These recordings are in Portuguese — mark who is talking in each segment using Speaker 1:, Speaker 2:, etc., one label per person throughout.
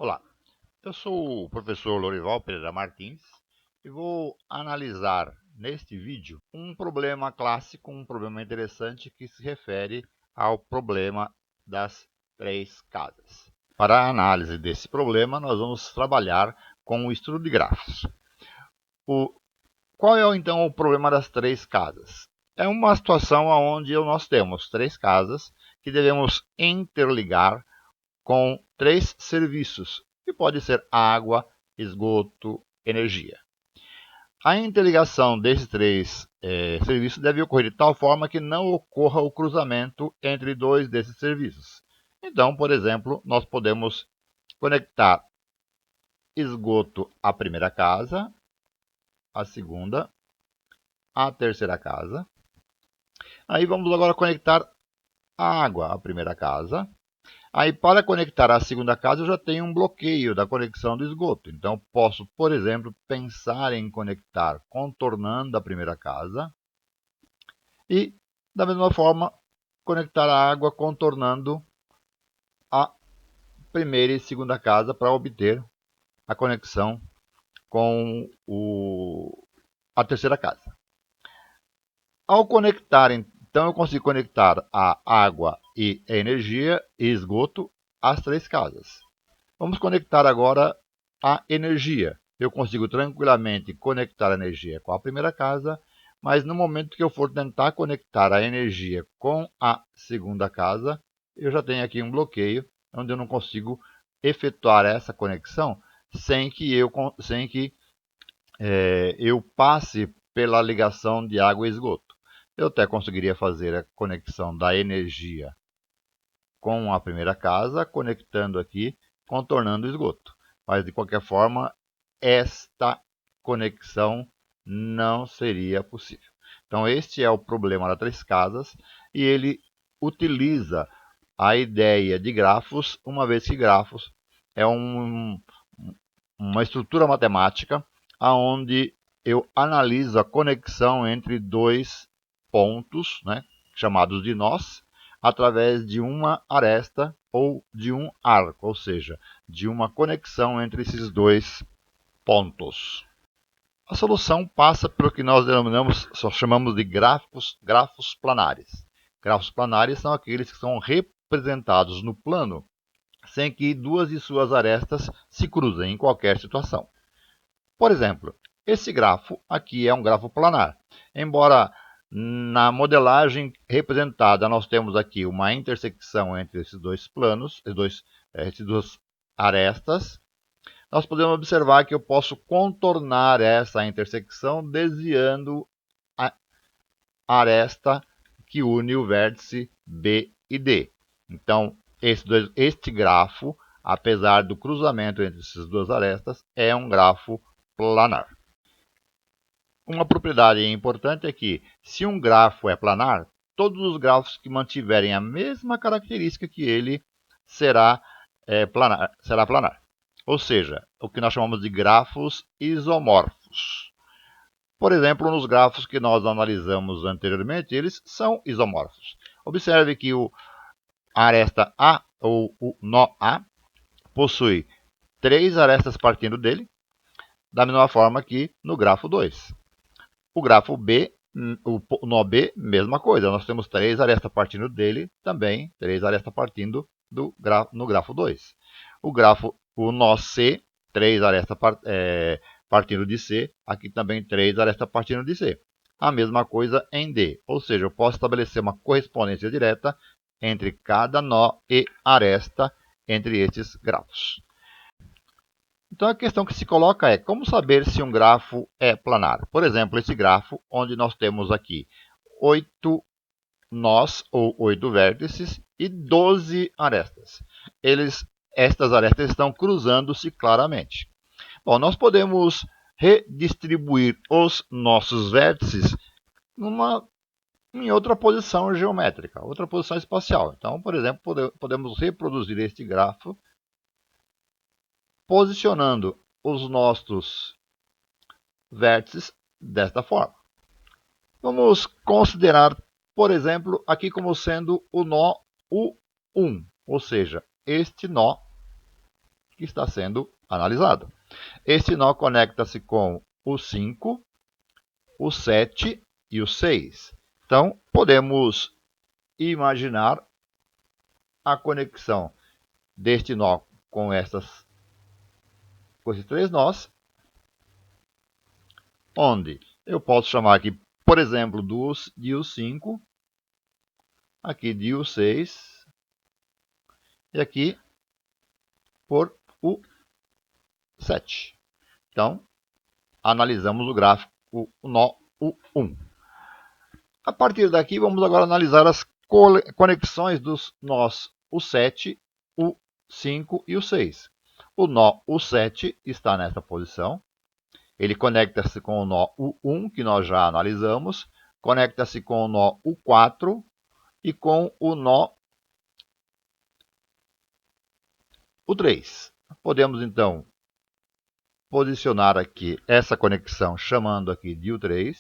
Speaker 1: Olá, eu sou o professor Lorival Pereira Martins e vou analisar neste vídeo um problema clássico, um problema interessante que se refere ao problema das três casas. Para a análise desse problema, nós vamos trabalhar com o estudo de grafos. Qual é então o problema das três casas? É uma situação onde nós temos três casas que devemos interligar com três serviços, que pode ser água, esgoto, energia. A interligação desses três serviços deve ocorrer de tal forma que não ocorra o cruzamento entre dois desses serviços. Então, por exemplo, nós podemos conectar esgoto à primeira casa, à segunda, à terceira casa. Aí vamos agora conectar a água à primeira casa. Aí, para conectar a segunda casa, eu já tenho um bloqueio da conexão do esgoto. Então, posso, por exemplo, pensar em conectar contornando a primeira casa e, da mesma forma, conectar a água contornando a primeira e segunda casa para obter a conexão com a terceira casa. Ao conectar, então, eu consigo conectar a água e a energia e esgoto às três casas. Vamos conectar agora a energia. Eu consigo tranquilamente conectar a energia com a primeira casa, mas no momento que eu for tentar conectar a energia com a segunda casa, eu já tenho aqui um bloqueio, onde eu não consigo efetuar essa conexão sem que eu passe pela ligação de água e esgoto. Eu até conseguiria fazer a conexão da energia com a primeira casa, conectando aqui, contornando o esgoto. Mas, de qualquer forma, esta conexão não seria possível. Então, este é o problema das três casas e ele utiliza a ideia de grafos, uma vez que grafos é uma estrutura matemática onde eu analiso a conexão entre dois pontos, chamados de nós, através de uma aresta ou de um arco, ou seja, de uma conexão entre esses dois pontos. A solução passa pelo que nós chamamos de grafos planares. Grafos planares são aqueles que são representados no plano sem que duas de suas arestas se cruzem em qualquer situação. Por exemplo, esse grafo aqui é um grafo planar, embora na modelagem representada nós temos aqui uma intersecção entre esses dois planos, essas duas arestas. Nós podemos observar que eu posso contornar essa intersecção desviando a aresta que une o vértice B e D. Então, este grafo, apesar do cruzamento entre essas duas arestas, é um grafo planar. Uma propriedade importante é que, se um grafo é planar, todos os grafos que mantiverem a mesma característica que ele será planar. Ou seja, o que nós chamamos de grafos isomorfos. Por exemplo, nos grafos que nós analisamos anteriormente, eles são isomorfos. Observe que a aresta A, ou o nó A, possui 3 arestas partindo dele, da mesma forma que no grafo 2. O grafo B, o nó B, mesma coisa. Nós temos 3 arestas partindo dele, também 3 arestas partindo no grafo 2. O nó C, 3 arestas partindo de C, aqui também 3 arestas partindo de C. A mesma coisa em D, ou seja, eu posso estabelecer uma correspondência direta entre cada nó e aresta entre estes grafos. Então a questão que se coloca é como saber se um grafo é planar. Por exemplo, esse grafo onde nós temos aqui 8 nós ou 8 vértices e 12 arestas. Estas arestas estão cruzando-se claramente. Bom, nós podemos redistribuir os nossos vértices em outra posição geométrica, outra posição espacial. Então, por exemplo, podemos reproduzir este grafo posicionando os nossos vértices desta forma. Vamos considerar, por exemplo, aqui como sendo o nó U1, ou seja, este nó que está sendo analisado. Este nó conecta-se com o 5, o 7 e o 6. Então, podemos imaginar a conexão deste nó com esses três nós, onde eu posso chamar aqui, por exemplo, de U5, aqui de U6 e aqui por U7. Então, analisamos o gráfico, o nó U1. A partir daqui, vamos agora analisar as conexões dos nós U7, U5 e U6. O nó U7 está nesta posição. Ele conecta-se com o nó U1, que nós já analisamos, conecta-se com o nó U4 e com o nó U3. Podemos, então, posicionar aqui essa conexão, chamando aqui de U3.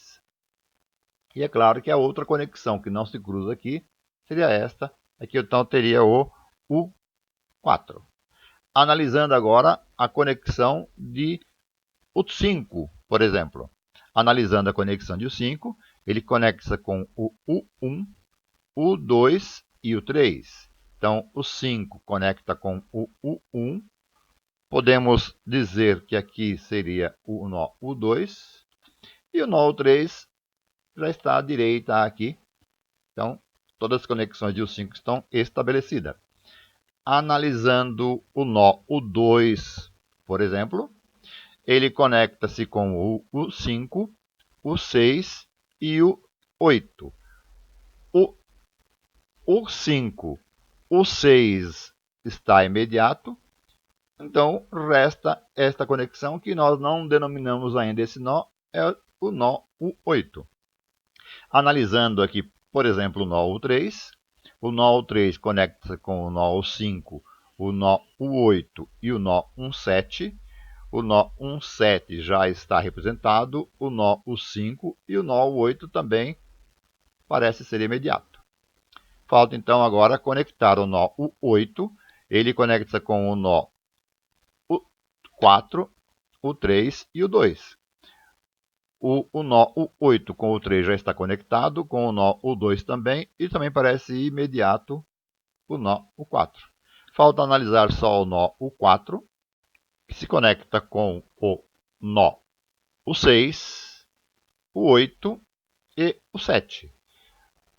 Speaker 1: E é claro que a outra conexão que não se cruza aqui seria esta. Aqui, então, teria o U4. Analisando agora a conexão de U5, por exemplo. Analisando a conexão de U5, ele conecta com o U1, U2 e o 3. Então, o 5 conecta com o U1. Podemos dizer que aqui seria o nó U2. E o nó U3 já está à direita aqui. Então, todas as conexões de U5 estão estabelecidas. Analisando o nó U2, por exemplo, ele conecta-se com o U5, o 6 e o 8. O 5, o 6 está imediato, então resta esta conexão que nós não denominamos ainda esse nó, é o nó U8. Analisando aqui, por exemplo, o nó U3, o nó U3 conecta-se com o nó U5, o nó U8 e o nó U7. O nó 1,7 já está representado, o nó U5 e o nó U8 também parece ser imediato. Falta então agora conectar o nó U8, ele conecta com o nó U4, o 3 e o 2. O nó U8 com o 3 já está conectado, com o nó U2 também, e também parece imediato o nó U4. Falta analisar só o nó U4, que se conecta com o nó U6, o 8 e o 7.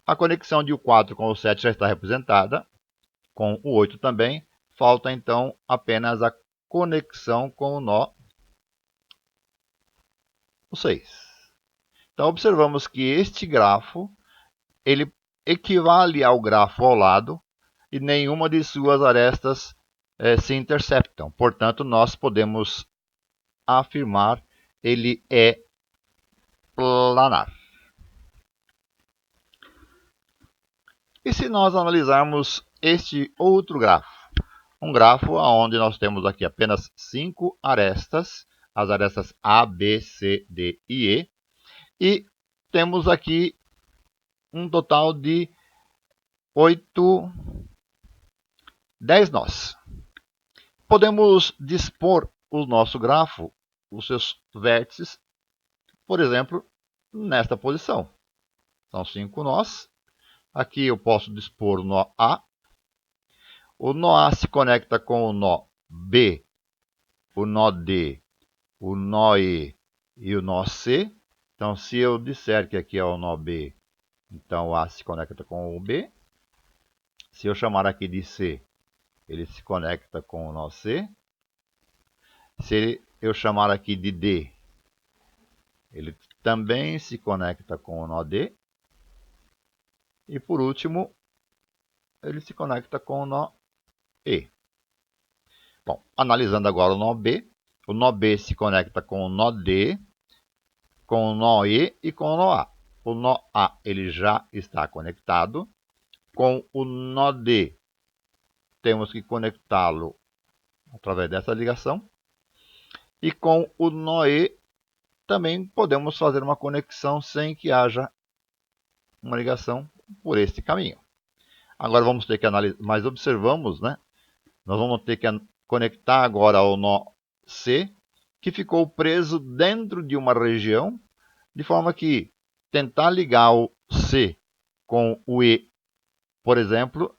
Speaker 1: A conexão de U4 com o 7 já está representada, com o 8 também. Falta então apenas a conexão com o nó U6. Então observamos que este grafo ele equivale ao grafo ao lado e nenhuma de suas arestas se interceptam. Portanto, nós podemos afirmar ele é planar. E se nós analisarmos este outro grafo? Um grafo onde nós temos aqui apenas 5 arestas, as arestas A, B, C, D e E. E temos aqui um total de 10 nós. Podemos dispor o nosso grafo, os seus vértices, por exemplo, nesta posição. São 5 nós. Aqui eu posso dispor o nó A. O nó A se conecta com o nó B, o nó D, o nó E e o nó C. Então, se eu disser que aqui é o nó B, então o A se conecta com o B. Se eu chamar aqui de C, ele se conecta com o nó C. Se eu chamar aqui de D, ele também se conecta com o nó D. E por último, ele se conecta com o nó E. Bom, analisando agora o nó B se conecta com o nó D, com o nó E e com o nó A. O nó A ele já está conectado. Com o nó D, temos que conectá-lo através dessa ligação. E com o nó E, também podemos fazer uma conexão sem que haja uma ligação por este caminho. Agora vamos ter que analisar, mas observamos, né? Nós vamos ter que conectar agora ao nó C, que ficou preso dentro de uma região, de forma que tentar ligar o C com o E, por exemplo,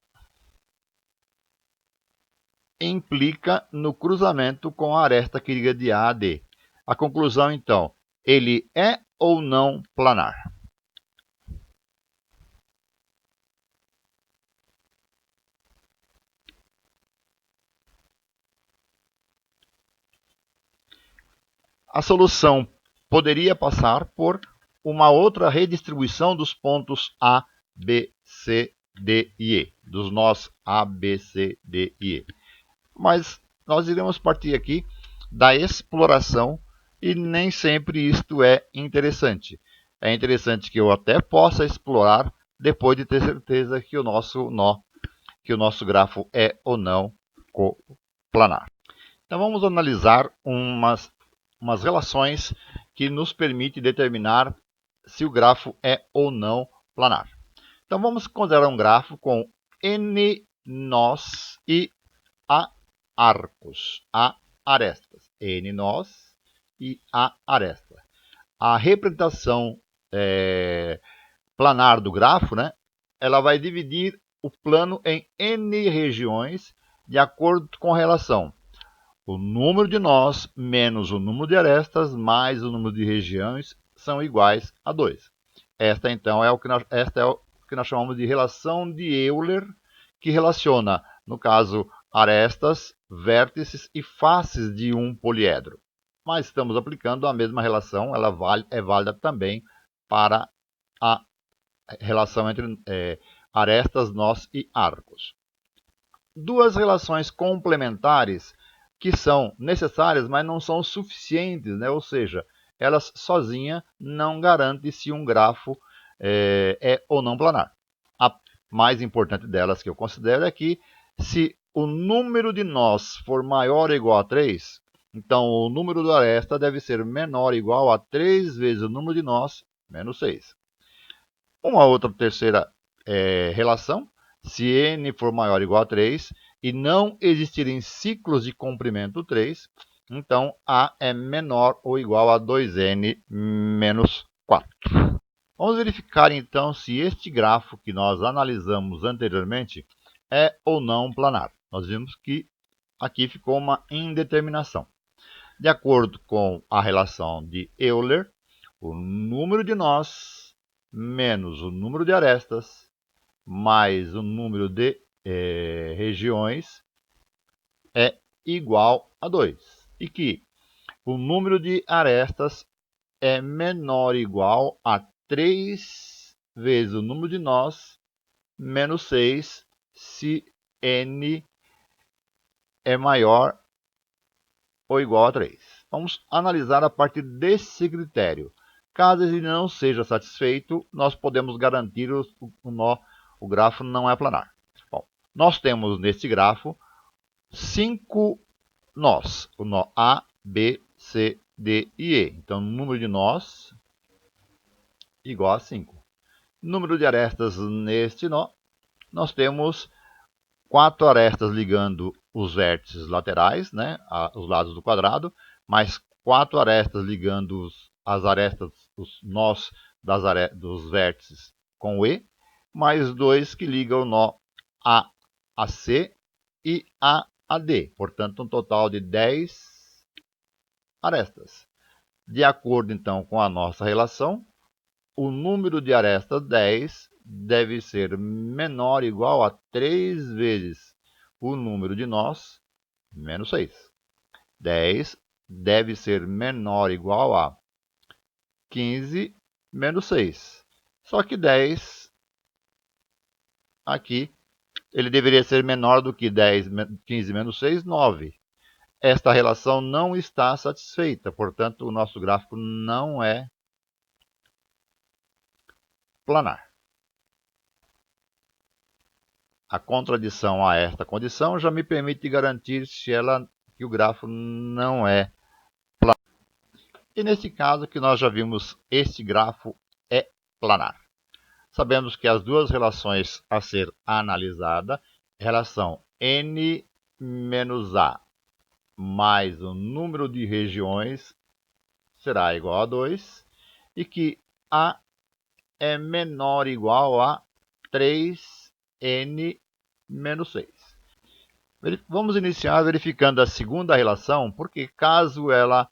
Speaker 1: implica no cruzamento com a aresta que liga de A a D. A conclusão, então, ele é ou não planar? A solução poderia passar por uma outra redistribuição dos pontos A, B, C, D e E, dos nós A, B, C, D e E. Mas nós iremos partir aqui da exploração e nem sempre isto é interessante. É interessante que eu até possa explorar depois de ter certeza que o nosso grafo é ou não coplanar. Então vamos analisar umas relações que nos permitem determinar se o grafo é ou não planar. Então vamos considerar um grafo com n nós e a arcos, a arestas. N nós e a aresta. A representação planar do grafo, né, ela vai dividir o plano em n regiões de acordo com a relação o número de nós menos o número de arestas mais o número de regiões são iguais a 2. Esta, então, é o que nós chamamos de relação de Euler, que relaciona, no caso, arestas, vértices e faces de um poliedro. Mas estamos aplicando a mesma relação, ela é válida também para a relação entre arestas, nós e arcos. Duas relações complementares que são necessárias, mas não são suficientes, né? Ou seja, elas sozinhas não garantem se um grafo é ou não planar. A mais importante delas que eu considero é que se o número de nós for maior ou igual a 3, então o número da aresta deve ser menor ou igual a 3 vezes o número de nós menos 6. Uma outra terceira relação, se n for maior ou igual a 3 e não existirem ciclos de comprimento 3, então A é menor ou igual a 2n menos 4. Vamos verificar então se este grafo que nós analisamos anteriormente é ou não planar. Nós vimos que aqui ficou uma indeterminação. De acordo com a relação de Euler, o número de nós menos o número de arestas mais o número de regiões é igual a 2. E que o número de arestas é menor ou igual a 3 vezes o número de nós menos 6 se n é maior ou igual a 3. Vamos analisar a partir desse critério. Caso ele não seja satisfeito, nós podemos garantir o grafo não é planar. Bom, nós temos neste grafo 5 nós, o nó A, B, C, D e E. Então, o número de nós igual a 5. Número de arestas neste nó, nós temos 4 arestas ligando os vértices laterais, né, os lados do quadrado, mais 4 arestas ligando as arestas, os nós dos vértices com o E, mais 2 que ligam o nó A a C e A a D. Portanto, um total de 10 arestas. De acordo, então, com a nossa relação, o número de arestas 10 deve ser menor ou igual a 3 vezes o número de nós menos 6. 10 deve ser menor ou igual a 15 menos 6. Só que 10 aqui, ele deveria ser menor do que 15 menos 6, 9. Esta relação não está satisfeita, portanto, o nosso gráfico não é planar. A contradição a esta condição já me permite garantir que o grafo não é planar. E nesse caso que nós já vimos, este grafo é planar. Sabemos que as duas relações a ser analisada, relação n menos a mais o número de regiões será igual a 2 e que A é menor ou igual a 3n menos 6. Vamos iniciar verificando a segunda relação, porque caso ela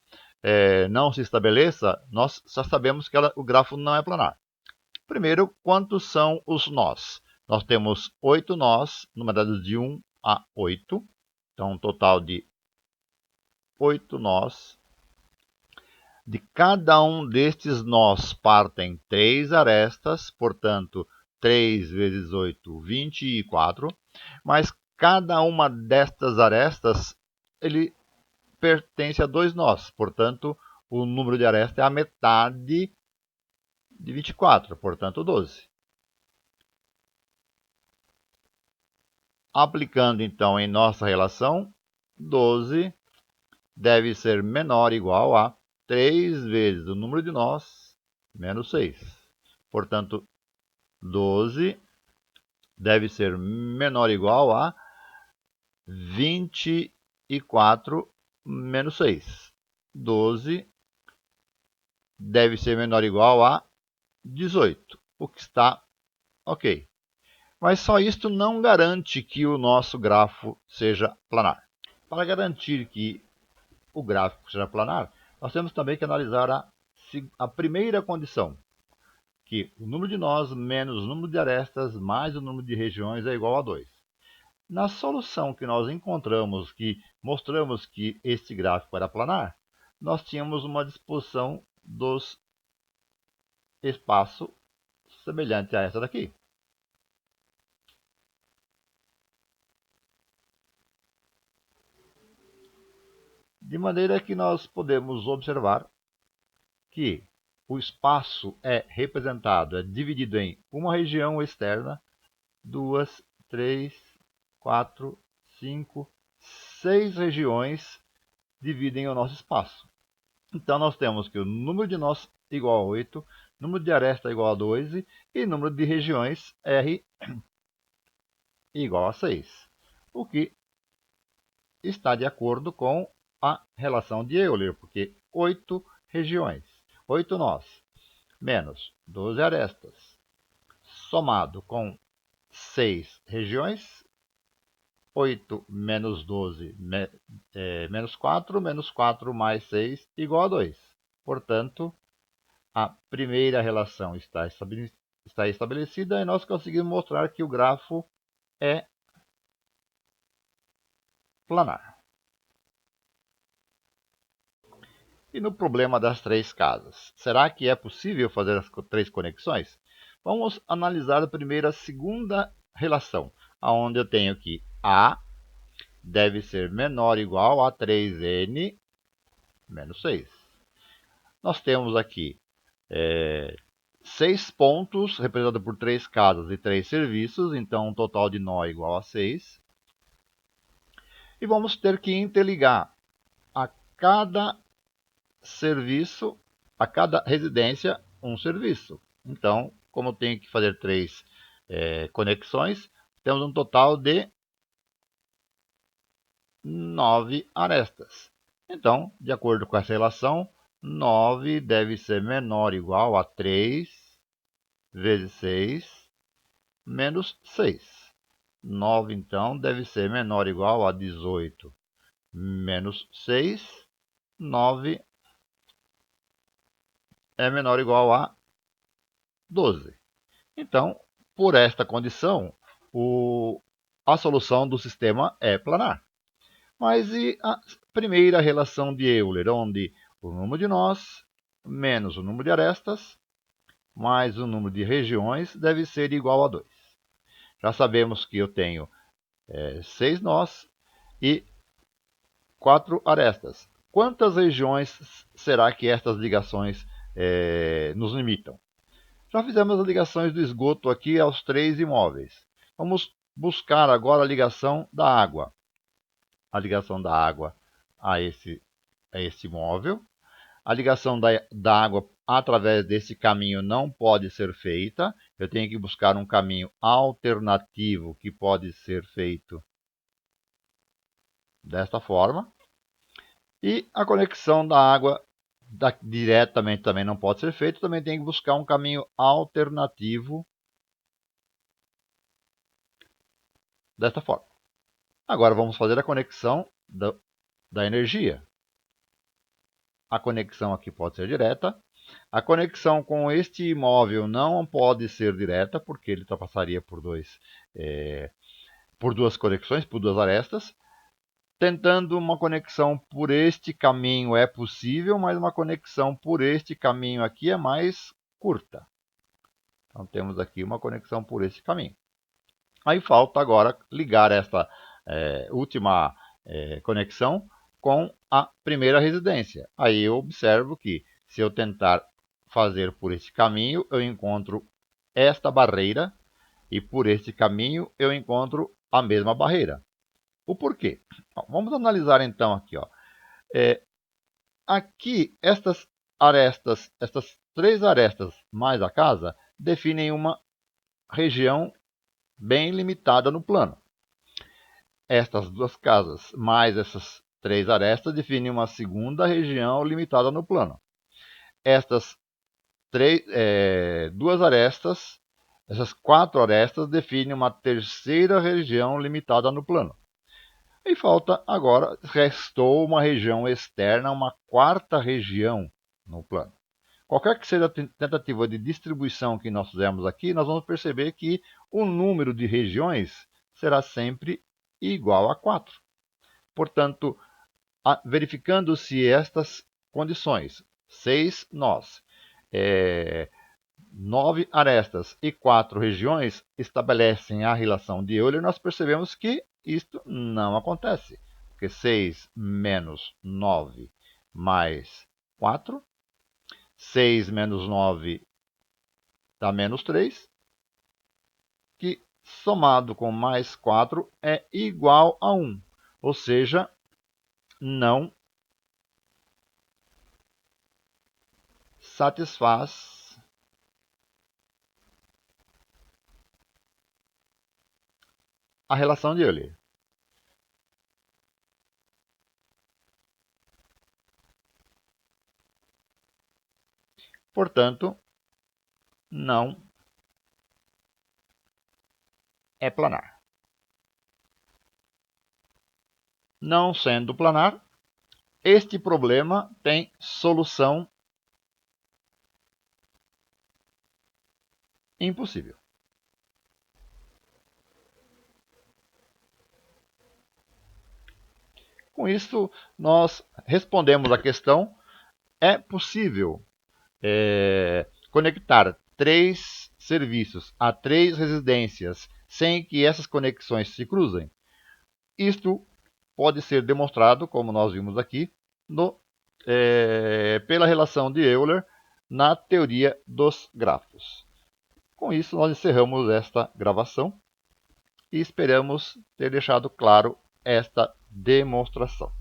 Speaker 1: não se estabeleça, nós já sabemos que o grafo não é planar. Primeiro, quantos são os nós? Nós temos 8 nós, numerados de 1 a 8. Então, um total de 8 nós. De cada um destes nós partem 3 arestas, portanto, 3 vezes 8, 24. Mas cada uma destas arestas ele pertence a 2 nós, portanto, o número de arestas é a metade de 24, portanto 12. Aplicando então em nossa relação, 12 deve ser menor ou igual a 3 vezes o número de nós menos 6. Portanto, 12 deve ser menor ou igual a 24 menos 6. 12 deve ser menor ou igual a 18, o que está ok. Mas só isto não garante que o nosso grafo seja planar. Para garantir que o gráfico seja planar, nós temos também que analisar a primeira condição, que o número de nós menos o número de arestas mais o número de regiões é igual a 2. Na solução que nós encontramos, que mostramos que este gráfico era planar, nós tínhamos uma disposição dos espaços semelhante a essa daqui. De maneira que nós podemos observar que o espaço é representado, é dividido em uma região externa, 2, 3, 4, 5, 6 regiões dividem o nosso espaço. Então, nós temos que o número de nós igual a 8, número de aresta igual a 2 e número de regiões R igual a 6. O que está de acordo com a relação de Euler, porque 8 regiões, 8 nós, menos 12 arestas, somado com 6 regiões, 8 menos 12 menos 4 mais 6 igual a 2. Portanto, a primeira relação está estabelecida e nós conseguimos mostrar que o grafo é planar. E no problema das 3 casas, será que é possível fazer as 3 conexões? Vamos analisar primeiro a segunda relação, onde eu tenho que A deve ser menor ou igual a 3n menos 6. Nós temos aqui 6 pontos, representados por 3 casas e 3 serviços, então um total de nó igual a 6. E vamos ter que interligar a cada serviço, a cada residência, um serviço. Então, como eu tenho que fazer 3 conexões, temos um total de 9 arestas. Então, de acordo com essa relação, 9 deve ser menor ou igual a 3 vezes 6 menos 6. 9, então, deve ser menor ou igual a 18 menos 6. 9 é menor ou igual a 12. Então, por esta condição, a solução do sistema é planar. Mas e a primeira relação de Euler, onde o número de nós menos o número de arestas mais o número de regiões deve ser igual a 2. Já sabemos que eu tenho 6 nós e 4 arestas. Quantas regiões será que estas ligações nos limitam? Já fizemos as ligações do esgoto aqui aos 3 imóveis. Vamos buscar agora a ligação da água. A ligação da água a esse imóvel. A ligação da água através desse caminho não pode ser feita. Eu tenho que buscar um caminho alternativo que pode ser feito desta forma. E a conexão da água diretamente também não pode ser feita, também tem que buscar um caminho alternativo desta forma. Agora vamos fazer a conexão da energia. A conexão aqui pode ser direta. A conexão com este imóvel não pode ser direta, porque ele ultrapassaria por duas conexões, por duas arestas. Tentando uma conexão por este caminho é possível, mas uma conexão por este caminho aqui é mais curta. Então temos aqui uma conexão por este caminho. Aí falta agora ligar esta última conexão com a primeira residência. Aí eu observo que se eu tentar fazer por este caminho, eu encontro esta barreira e por este caminho eu encontro a mesma barreira. O porquê? Bom, vamos analisar então aqui. Aqui, estas três arestas mais a casa, definem uma região bem limitada no plano. Estas duas casas mais essas três arestas definem uma segunda região limitada no plano. Estas duas arestas, essas quatro arestas definem uma terceira região limitada no plano. E falta agora, restou uma região externa, uma quarta região no plano. Qualquer que seja a tentativa de distribuição que nós fizermos aqui, nós vamos perceber que o número de regiões será sempre igual a 4. Portanto, verificando-se estas condições, 6 nós, 9 arestas e 4 regiões estabelecem a relação de Euler, nós percebemos que isto não acontece. Porque 6 menos 9 mais 4, 6 menos 9 dá menos 3, que somado com mais 4 é igual a 1. Ou seja, não satisfaz a relação de Euler. Portanto, não é planar. Não sendo planar, este problema tem solução impossível. Com isso, nós respondemos a questão: é possível conectar 3 serviços a 3 residências sem que essas conexões se cruzem? Isto pode ser demonstrado, como nós vimos aqui, pela relação de Euler na teoria dos grafos. Com isso, nós encerramos esta gravação e esperamos ter deixado claro esta demonstração.